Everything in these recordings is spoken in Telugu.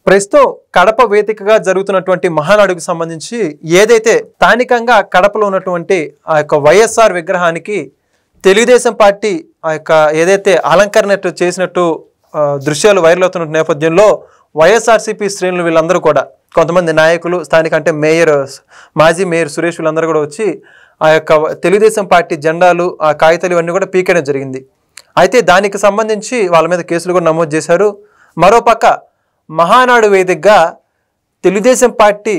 ప్రస్తుతం కడప వేదికగా జరుగుతున్నటువంటి మహానాడుకు సంబంధించి ఏదైతే స్థానికంగా కడపలో ఉన్నటువంటి ఆ యొక్క వైఎస్ఆర్ విగ్రహానికి తెలుగుదేశం పార్టీ ఆ యొక్క ఏదైతే అలంకరణ చేసినట్టు దృశ్యాలు వైరల్ అవుతున్న నేపథ్యంలో వైఎస్ఆర్సీపీ శ్రేణులు వీళ్ళందరూ కూడా కొంతమంది నాయకులు స్థానిక అంటే మాజీ మేయర్ సురేష్ వీళ్ళందరూ కూడా వచ్చి ఆ యొక్క తెలుగుదేశం పార్టీ జెండాలు ఆ కాగితాలు ఇవన్నీ కూడా పీకేయడం జరిగింది. అయితే దానికి సంబంధించి వాళ్ళ మీద కేసులు కూడా నమోదు చేశారు. మరోపక్క మహానాడు వేదికగా తెలుగుదేశం పార్టీ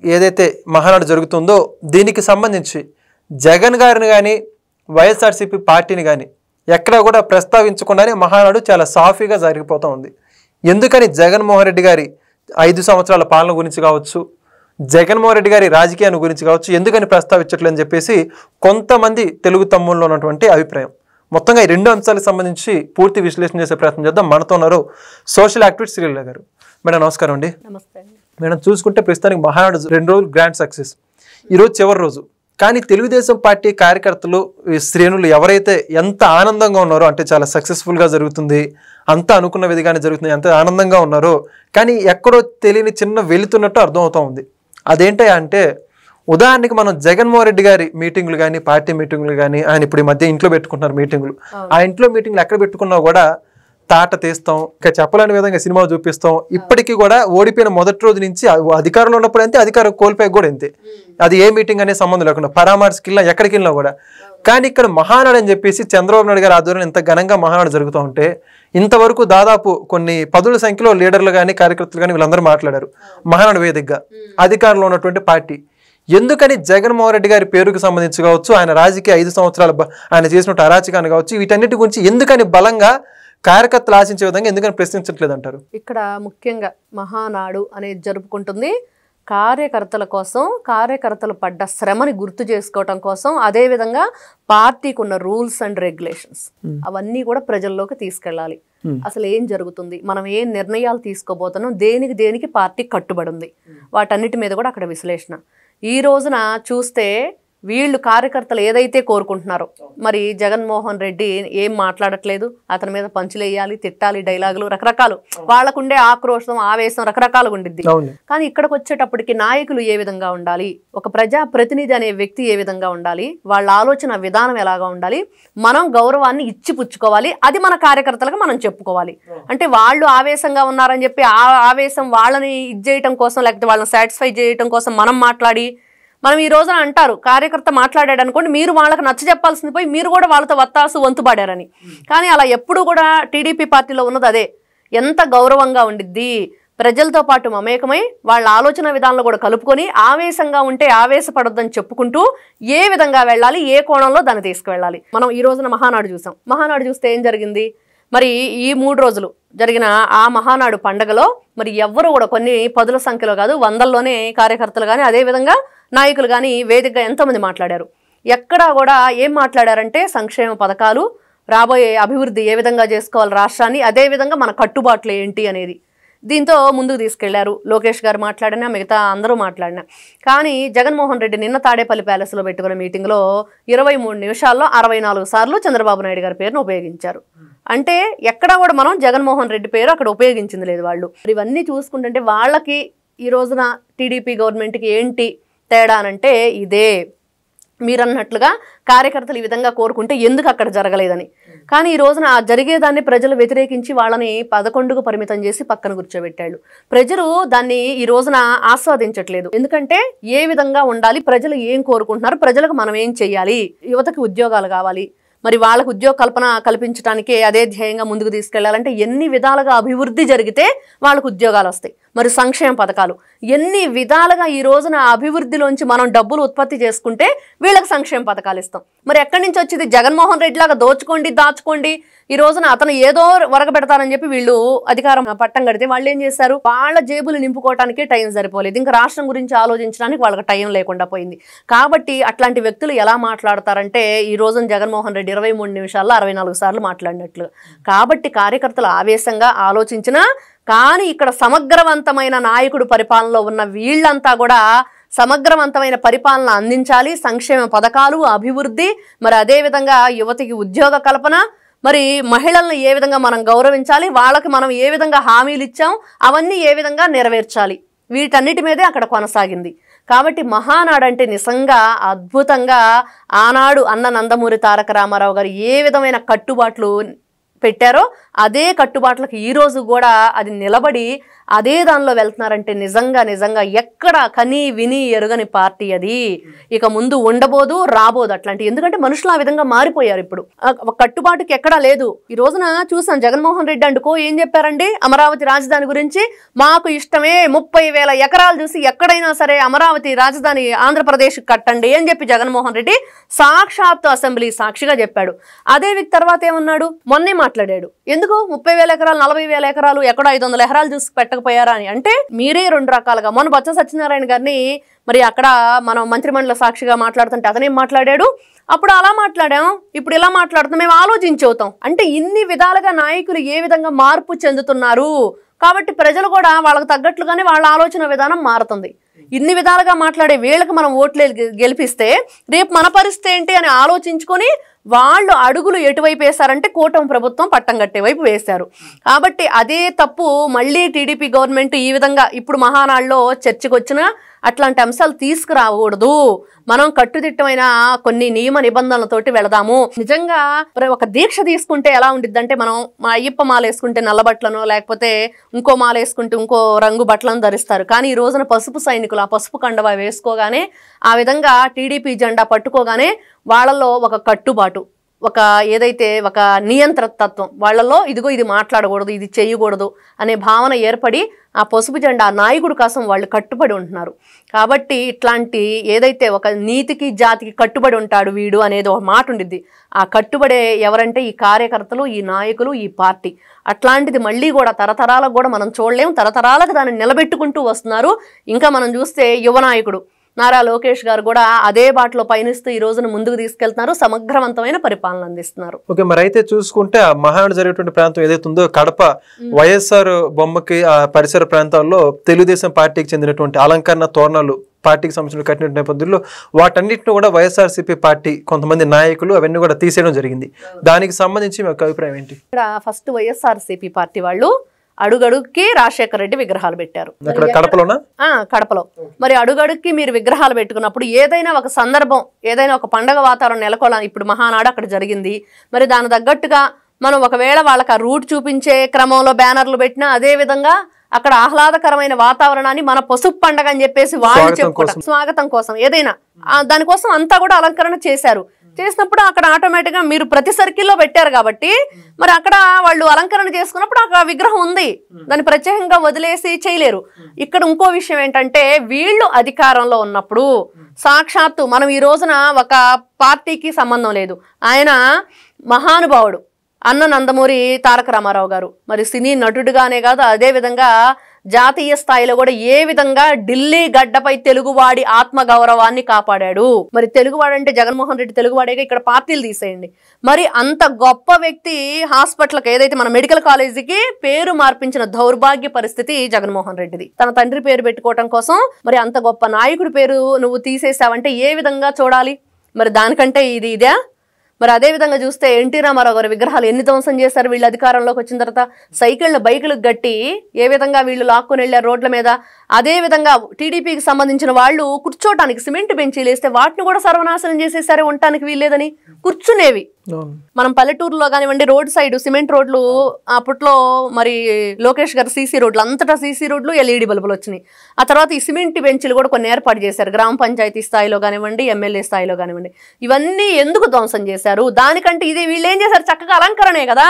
ఏదైతే మహానాడు జరుగుతుందో దీనికి సంబంధించి జగన్ గారిని కానీ వైఎస్ఆర్సీపీ పార్టీని కానీ ఎక్కడా కూడా ప్రస్తావించకుండానే మహానాడు చాలా సాఫీగా జరిగిపోతూ ఉంది. ఎందుకని జగన్మోహన్ రెడ్డి గారి 5 సంవత్సరాల పాలన గురించి కావచ్చు, జగన్మోహన్ రెడ్డి గారి రాజకీయాన్ని గురించి కావచ్చు ఎందుకని ప్రస్తావించట్లేదని చెప్పేసి కొంతమంది తెలుగు తమ్ముల్లో ఉన్నటువంటి అభిప్రాయం. మొత్తంగా ఈ 2 అంశాలకు సంబంధించి పూర్తి విశ్లేషణ చేసే ప్రయత్నం చేద్దాం. మనతో ఉన్నారు సోషల్ యాక్టివిస్ట్ శ్రీలీల గారు. మేడం నమస్కారం అండి. మేడం చూసుకుంటే ప్రస్తుతానికి మహానాడు 2 రోజులు గ్రాండ్ సక్సెస్, ఈరోజు చివరి రోజు. కానీ తెలుగుదేశం పార్టీ కార్యకర్తలు శ్రేణులు ఎవరైతే ఎంత ఆనందంగా ఉన్నారో అంటే చాలా సక్సెస్ఫుల్గా జరుగుతుంది, అంతా అనుకున్న విధిగానే జరుగుతుంది, ఎంత ఆనందంగా ఉన్నారో కానీ ఎక్కడో తెలియని చిన్న వెళుతున్నట్టు అర్థమవుతూ ఉంది. అదేంటి అంటే ఉదాహరణకి మనం జగన్మోహన్ రెడ్డి గారి మీటింగ్లు కానీ పార్టీ మీటింగ్లు కానీ ఆయన ఇప్పుడు ఈ మధ్య ఇంట్లో పెట్టుకుంటున్నారు మీటింగ్లు. ఆ ఇంట్లో మీటింగ్లు ఎక్కడ పెట్టుకున్నా కూడా తాట తీస్తాం, ఇంకా చెప్పలేని విధంగా సినిమా చూపిస్తాం. ఇప్పటికీ కూడా ఓడిపోయిన మొదటి రోజు నుంచి అధికారంలో ఉన్నప్పుడు అంతే, అధికారం కోల్పోయి కూడా అంతే. అది ఏ మీటింగ్ అనే సంబంధం లేకుండా పరామర్శకి వెళ్ళినా ఎక్కడికి వెళ్ళినా కూడా. కానీ ఇక్కడ మహానాడు అని చెప్పేసి చంద్రబాబు నాయుడు గారి ఆధ్వర్యంలో ఇంత ఘనంగా మహానాడు జరుగుతూ ఉంటే ఇంతవరకు దాదాపు కొన్ని 10ల సంఖ్యలో లీడర్లు కానీ కార్యకర్తలు కానీ వీళ్ళందరూ మాట్లాడారు మహానాడు వేదికగా అధికారంలో ఉన్నటువంటి పార్టీ. ఎందుకని జగన్మోహన్ రెడ్డి గారి పేరుకు సంబంధించి కావచ్చు, ఆయన రాజకీయ 5 సంవత్సరాల ఆయన చేసినట్టు అరాచకాన్ని కావచ్చు, వీటన్నిటి గురించి ఎందుకని బలంగా కార్యకర్తలు ఆశించే విధంగా ఎందుకని ప్రశ్నించట్లేదు అంటారు? ఇక్కడ ముఖ్యంగా మహానాడు అనేది జరుపుకుంటుంది కార్యకర్తల కోసం, కార్యకర్తలు పడ్డ శ్రమని గుర్తు చేసుకోవటం కోసం, అదేవిధంగా పార్టీకి ఉన్న రూల్స్ అండ్ రెగ్యులేషన్స్ అవన్నీ కూడా ప్రజల్లోకి తీసుకెళ్ళాలి. అసలు ఏం జరుగుతుంది, మనం ఏం నిర్ణయాలు తీసుకోబోతున్నాం, దేనికి పార్టీ కట్టుబడి ఉంది, వాటన్నిటి మీద కూడా అక్కడ విశ్లేషణ. ఈ రోజున చూస్తే వీళ్ళు కార్యకర్తలు ఏదైతే కోరుకుంటున్నారో మరి జగన్మోహన్ రెడ్డి ఏం మాట్లాడట్లేదు, అతని మీద పంచులేయాలి, తిట్టాలి, డైలాగులు రకరకాలు, వాళ్ళకుండే ఆక్రోశం ఆవేశం రకరకాలుగా ఉండిద్ది. కానీ ఇక్కడికి వచ్చేటప్పటికి నాయకులు ఏ విధంగా ఉండాలి, ఒక ప్రజా ప్రతినిధి అనే వ్యక్తి ఏ విధంగా ఉండాలి, వాళ్ళ ఆలోచన విధానం ఎలాగా ఉండాలి, మనం గౌరవాన్ని ఇచ్చిపుచ్చుకోవాలి, అది మన కార్యకర్తలకు మనం చెప్పుకోవాలి. అంటే వాళ్ళు ఆవేశంగా ఉన్నారని చెప్పి ఆ ఆవేశం వాళ్ళని ఇచ్చేయటం కోసం లేకపోతే వాళ్ళని సాటిస్ఫై చేయటం కోసం మనం మాట్లాడి మనం ఈ రోజున అంటారు కార్యకర్త మాట్లాడాడు అనుకోండి, మీరు వాళ్ళకి నచ్చ చెప్పాల్సింది పోయి మీరు కూడా వాళ్ళతో వత్తాసు వంతుపడారని. కానీ అలా ఎప్పుడు కూడా టీడీపీ పార్టీలో ఉన్నది అదే. ఎంత గౌరవంగా ఉండిద్ది, ప్రజలతో పాటు మమేకమై వాళ్ళ ఆలోచన విధానంలో కూడా కలుపుకొని ఆవేశంగా ఉంటే ఆవేశపడొద్దని చెప్పుకుంటూ ఏ విధంగా వెళ్ళాలి, ఏ కోణంలో దాన్ని తీసుకువెళ్ళాలి. మనం ఈ రోజున మహానాడు చూసాం. మహానాడు చూస్తే ఏం జరిగింది, మరి ఈ 3 రోజులు జరిగిన ఆ మహానాడు పండగలో మరి ఎవ్వరు కూడా కొన్ని 10ల సంఖ్యలో కాదు 100ల్లోనే కార్యకర్తలు కానీ అదేవిధంగా నాయకులు కానీ వేదికగా ఎంతోమంది మాట్లాడారు. ఎక్కడా కూడా ఏం మాట్లాడారంటే సంక్షేమ పథకాలు, రాబోయే అభివృద్ధి ఏ విధంగా చేసుకోవాలి రాష్ట్రాన్ని, అదేవిధంగా మన కట్టుబాట్లు ఏంటి అనేది దీంతో ముందుకు తీసుకెళ్లారు. లోకేష్ గారు మాట్లాడినా మిగతా అందరూ మాట్లాడినా. కానీ జగన్మోహన్ రెడ్డి నిన్న తాడేపల్లి ప్యాలెస్లో పెట్టుకున్న మీటింగ్లో 23 నిమిషాల్లో 64 సార్లు చంద్రబాబు నాయుడు గారి పేరును ఉపయోగించారు. అంటే ఎక్కడా కూడా మనం జగన్మోహన్ రెడ్డి పేరు అక్కడ ఉపయోగించింది లేదు వాళ్ళు. ఇవన్నీ చూసుకుంటుంటే వాళ్ళకి ఈ రోజున టీడీపీ గవర్నమెంట్కి ఏంటి తేడా అనంటే ఇదే. మీరన్నట్లుగా కార్యకర్తలు ఈ విధంగా కోరుకుంటే ఎందుకు అక్కడ జరగలేదని. కానీ ఈ రోజున ఆ జరిగేదాన్ని ప్రజలు వ్యతిరేకించి వాళ్ళని 11కు పరిమితం చేసి పక్కన కూర్చోబెట్టాడు. ప్రజలు దాన్ని ఈ రోజున ఆస్వాదించట్లేదు. ఎందుకంటే ఏ విధంగా ఉండాలి, ప్రజలు ఏం కోరుకుంటున్నారు, ప్రజలకు మనం ఏం చెయ్యాలి, యువతకి ఉద్యోగాలు కావాలి, మరి వాళ్ళకు ఉద్యోగ కల్పన కల్పించడానికే అదే ధ్యేయంగా ముందుకు తీసుకెళ్లాలంటే ఎన్ని విధాలుగా అభివృద్ధి జరిగితే వాళ్ళకు ఉద్యోగాలు వస్తాయి, మరి సంక్షేమ పథకాలు ఎన్ని విధాలుగా ఈ రోజున అభివృద్ధిలోంచి మనం డబ్బులు ఉత్పత్తి చేసుకుంటే వీళ్ళకి సంక్షేమ పథకాలు ఇస్తాం. మరి ఎక్కడి నుంచి వచ్చింది, జగన్మోహన్ రెడ్డి లాగా దోచుకోండి దాచుకోండి ఈ రోజున అతను ఏదో వరగబెడతారని చెప్పి వీళ్ళు అధికారం పట్టం కడితే వాళ్ళు ఏం చేశారు, వాళ్ళ జేబులు నింపుకోవటానికే టైం సరిపోలేదు, ఇంకా రాష్ట్రం గురించి ఆలోచించడానికి వాళ్ళకి టైం లేకుండా పోయింది. కాబట్టి అట్లాంటి వ్యక్తులు ఎలా మాట్లాడతారంటే ఈ రోజున జగన్మోహన్ రెడ్డి 23 నిమిషాల్లో 64 సార్లు మాట్లాడినట్లు. కాబట్టి కార్యకర్తలు ఆవేశంగా ఆలోచించినా కానీ ఇక్కడ సమగ్రవంతమైన నాయకుడు పరిపాలనలో ఉన్న వీళ్ళంతా కూడా సమగ్రవంతమైన పరిపాలన అందించాలి, సంక్షేమ పథకాలు, అభివృద్ధి, మరి అదేవిధంగా యువతకి ఉద్యోగ కల్పన, మరి మహిళలను ఏ విధంగా మనం గౌరవించాలి, వాళ్ళకి మనం ఏ విధంగా హామీలు ఇచ్చాం, అవన్నీ ఏ విధంగా నెరవేర్చాలి, వీటన్నిటి మీదే అక్కడ కొనసాగింది. కాబట్టి మహానాడు అంటే నిజంగా అద్భుతంగా ఆనాడు అన్న నందమూరి తారక రామారావు గారు ఏ విధమైన కట్టుబాట్లు పెట్టారో అదే కట్టుబాట్లకు ఈ రోజు కూడా అది నిలబడి అదే దానిలో వెళ్తున్నారంటే నిజంగా ఎక్కడ కని విని ఎరుగని పార్టీ అది. ఇక ముందు ఉండబోదు, రాబోదు అట్లాంటి. ఎందుకంటే మనుషులు ఆ విధంగా మారిపోయారు. ఇప్పుడు కట్టుబాటుకి ఎక్కడా లేదు. ఈ రోజున చూసాం జగన్మోహన్ రెడ్డి అండుకో ఏం చెప్పారండి అమరావతి రాజధాని గురించి, మాకు ఇష్టమే 30,000 ఎకరాలు చూసి ఎక్కడైనా సరే అమరావతి రాజధాని ఆంధ్రప్రదేశ్ కట్టండి అని చెప్పి జగన్మోహన్ రెడ్డి సాక్షాత్తు అసెంబ్లీ సాక్షిగా చెప్పాడు. అదే వీక్ తర్వాత ఏమన్నాడు, మొన్నే మాట్లాడాడు, ఎందుకు 30,000 ఎకరాలు 40,000 ఎకరాలు ఎక్కడో 500 ఎకరాలు చూసి పెట్టకపోయారా అని. అంటే మీరే రెండు రకాలుగా, మొన్న బొత్స సత్యనారాయణ గారిని మరి అక్కడ మనం మంత్రిమండలి సాక్షిగా మాట్లాడుతుంటే అతనేం మాట్లాడాడు, అప్పుడు అలా మాట్లాడాం, ఇప్పుడు ఇలా మాట్లాడుతున్నాం, మేము ఆలోచించి అవుతాం. అంటే ఇన్ని విధాలుగా నాయకులు ఏ విధంగా మార్పు చెందుతున్నారు కాబట్టి ప్రజలు కూడా వాళ్ళకు తగ్గట్లుగానే వాళ్ళ ఆలోచన విధానం మారుతుంది. ఇన్ని విధాలుగా మాట్లాడే వీళ్ళకి మనం ఓట్లు గెలిపిస్తే రేపు మన పరిస్థితి ఏంటి అని ఆలోచించుకొని వాళ్ళు అడుగులు ఎటువైపు వేశారంటే కూటమి ప్రభుత్వం పట్టం కట్టే వైపు వేశారు. కాబట్టి అదే తప్పు మళ్ళీ టీడీపీ గవర్నమెంట్ ఈ విధంగా ఇప్పుడు మహానాడులో చర్చకు వచ్చినా అట్లాంటి అంశాలు తీసుకురాకూడదు. మనం కట్టుదిట్టమైన కొన్ని నియమ నిబంధనలతోటి వెళదాము. నిజంగా ఒక దీక్ష తీసుకుంటే ఎలా ఉండిద్దంటే, మనం మా అయ్యప్ప మాల వేసుకుంటే నల్ల బట్టలను, లేకపోతే ఇంకో మాల వేసుకుంటే ఇంకో రంగు బట్టలను ధరిస్తారు. కానీ ఈ రోజున పసుపు సైనికులు ఆ పసుపు కండవ వేసుకోగానే, ఆ విధంగా టీడీపీ జెండా పట్టుకోగానే వాళ్ళలో ఒక కట్టుబాటు, ఒక ఏదైతే ఒక నియంత్రతత్వం వాళ్ళలో, ఇదిగో ఇది మాట్లాడకూడదు, ఇది చేయకూడదు అనే భావన ఏర్పడి ఆ పసుపు జెండా నాయకుడి కోసం వాళ్ళు కట్టుబడి ఉంటున్నారు. కాబట్టి ఇట్లాంటి ఏదైతే ఒక నీతికి జాతికి కట్టుబడి ఉంటాడు వీడు అనేది ఒక మాట ఉండిద్ది. ఆ కట్టుబడే ఎవరంటే ఈ కార్యకర్తలు, ఈ నాయకులు, ఈ పార్టీ. అట్లాంటిది మళ్ళీ కూడా తరతరాలకు కూడా మనం చూడలేము. తరతరాలకు దాన్ని నిలబెట్టుకుంటూ వస్తున్నారు. ఇంకా మనం చూస్తే యువ నాయకుడు నారా లోకేష్ గారు కూడా అదే బాటలో పయనిస్తూ ఈ రోజున ముందుకు తీసుకెళ్తున్నారు. సమగ్రవంతమైన పరిపాలన అందిస్తున్నారు. ఓకే, మరి అయితే చూసుకుంటే ఆ మహానాడు జరిగేటువంటి ప్రాంతం ఏదైతే ఉందో కడప వైఎస్ఆర్ బొమ్మకి ఆ పరిసర ప్రాంతాల్లో తెలుగుదేశం పార్టీకి చెందినటువంటి అలంకరణ తోరణాలు పార్టీకి సంబంధించిన కట్టిన నేపథ్యంలో వాటన్నిటిని కూడా వైఎస్ఆర్సీపీ పార్టీ కొంతమంది నాయకులు అవన్నీ కూడా తీసేయడం జరిగింది. దానికి సంబంధించి మీ అభిప్రాయం ఏంటి? ఇక్కడ ఫస్ట్ వైఎస్ఆర్సీపీ పార్టీ వాళ్ళు అడుగడుక్కి రాజశేఖర రెడ్డి విగ్రహాలు పెట్టారు కడపలోనా? కడపలో. మరి అడుగడుక్కి మీరు విగ్రహాలు పెట్టుకున్నప్పుడు ఏదైనా ఒక సందర్భం, ఏదైనా ఒక పండగ వాతావరణం నెలకొల్లాలి. ఇప్పుడు మహానాడు అక్కడ జరిగింది. మరి దాని తగ్గట్టుగా మనం ఒకవేళ వాళ్ళకి ఆ రూట్ చూపించే క్రమంలో బ్యానర్లు పెట్టినా, అదే విధంగా అక్కడ ఆహ్లాదకరమైన వాతావరణాన్ని మన పసుపు పండగ అని చెప్పేసి వాళ్ళు చెప్పుకుంటారు, స్వాగతం కోసం ఏదైనా దానికోసం అంతా కూడా అలంకరణ చేశారు. చేసినప్పుడు అక్కడ ఆటోమేటిక్గా మీరు ప్రతి సర్కిల్లో పెట్టారు కాబట్టి మరి అక్కడ వాళ్ళు అలంకరణ చేసుకున్నప్పుడు అక్కడ విగ్రహం ఉంది, దాన్ని ప్రత్యేకంగా వదిలేసి చేయలేరు. ఇక్కడ ఇంకో విషయం ఏంటంటే, వీళ్ళు అధికారంలో ఉన్నప్పుడు సాక్షాత్తు మనం ఈ రోజున ఒక పార్టీకి సంబంధం లేదు, ఆయన మహానుభావుడు అన్న నందమూరి తారక రామారావు గారు మరి సినీ నటుడుగానే కాదు, అదే విధంగా జాతీయ స్థాయిలో కూడా ఏ విధంగా ఢిల్లీ గడ్డపై తెలుగువాడి ఆత్మగౌరవాన్ని కాపాడాడు. మరి తెలుగువాడు అంటే జగన్మోహన్ రెడ్డి తెలుగువాడేగా, ఇక్కడ పార్టీలు తీసేయండి. మరి అంత గొప్ప వ్యక్తి హాస్పిటల్కి ఏదైతే మన మెడికల్ కాలేజీకి పేరు మార్పించిన దౌర్భాగ్య పరిస్థితి జగన్మోహన్ రెడ్డిది. తన తండ్రి పేరు పెట్టుకోవటం కోసం మరి అంత గొప్ప నాయకుడి పేరు నువ్వు తీసేసావంటే ఏ విధంగా చూడాలి? మరి దానికంటే ఇదే. మరి అదే విధంగా చూస్తే ఎన్టీ రామారావు గారి విగ్రహాలు ఎన్ని ధ్వంసం చేశారు వీళ్ళు అధికారంలోకి వచ్చిన తర్వాత. సైకిళ్ళను బైకులకు గట్టి ఏ విధంగా వీళ్ళు లాక్కొని వెళ్ళారు రోడ్ల మీద. అదే విధంగా టీడీపీకి సంబంధించిన వాళ్ళు కూర్చోటానికి సిమెంట్ బెంచీలు వేస్తే వాటిని కూడా సర్వనాశనం చేసేసారు, ఉండటానికి వీల్లేదని. కూర్చునేవి మనం పల్లెటూరులో కానివ్వండి, రోడ్ సైడ్ సిమెంట్ రోడ్లు అప్పట్లో మరి లోకేష్ గారు సీసీ రోడ్లు, అంతటా సీసీ రోడ్లు, ఎల్ఈడి బల్బులు వచ్చినాయి. ఆ తర్వాత ఈ సిమెంట్ బెంచ్లు కూడా కొన్ని ఏర్పాటు చేశారు, గ్రామ పంచాయతీ స్థాయిలో కానివ్వండి, ఎమ్మెల్యే స్థాయిలో కానివ్వండి. ఇవన్నీ ఎందుకు ధ్వంసం చేశారు? దానికంటే ఇది వీళ్ళు ఏం చేశారు, చక్కగా అలంకరణే కదా.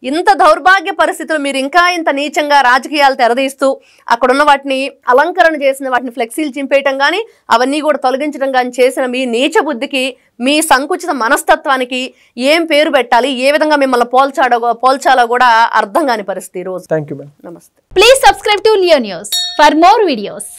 ఇంత దౌర్భాగ్య పరిస్థితులు మీరు ఇంకా ఇంత నీచంగా రాజకీయాలు తెరదీస్తూ అక్కడున్న వాటిని అలంకరణ చేసిన వాటిని ఫ్లెక్సీలు చింపేయటం కానీ అవన్నీ కూడా తొలగించడం కానీ చేసిన మీ నీచ బుద్ధికి, మీ సంకుచిత మనస్తత్వానికి ఏం పేరు పెట్టాలి, ఏ విధంగా మిమ్మల్ని పోల్చాలో కూడా అర్థం కాని పరిస్థితి ఈ రోజు. థాంక్యూ. నమస్తే. Please subscribe to Leo news for more videos.